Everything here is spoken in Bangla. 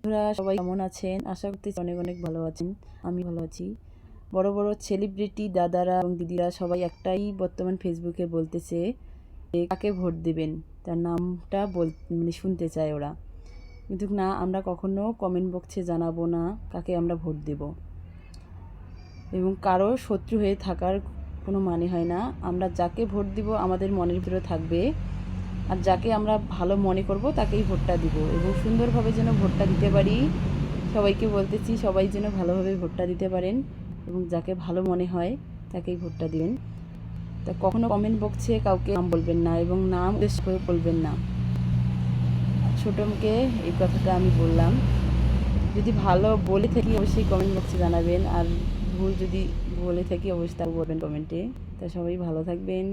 বন্ধুরা সবাই কেমন আছেন? আশা করতেছি অনেক অনেক ভালো আছেন। আমি ভালো আছি। বড় বড় সেলিব্রিটি দাদারা এবং দিদিরা সবাই একটাই বর্তমান ফেসবুকে বলতেছে যে কাকে ভোট দিবেন, তার নামটা শুনতে চায় ওরা। কিন্তু না, আমরা কখনো কমেন্ট বক্সে জানাবো না কাকে আমরা ভোট দেব, এবং কারো শত্রু হয়ে থাকার কোনো মানে হয় না। আমরা যাকে ভোট দিব আমাদের মনের ভিতরে থাকবে, আর যাকে আমরা ভালো মনে করব তাকেই ভোটটা দিব, এবং সুন্দরভাবে যেন ভোটটা দিতে পারি। সবাইকে বলতেছি সবাই যেন ভালোভাবে ভোটটা দিতে পারেন, এবং যাকে ভালো মনে হয় তাকেই ভোটটা দিবেন। তা কখনো কমেন্ট বক্সে কাউকে নাম বলবেন না, এবং নাম উদ্দেশ্য করে বলবেন না। ছোটো মুখে এই কথাটা আমি বললাম। যদি ভালো বলে থাকি অবশ্যই কমেন্ট বক্সে জানাবেন, আর ভুল যদি বলে থাকি অবশ্যই তা বলবেন কমেন্টে। তা সবাই ভালো থাকবেন।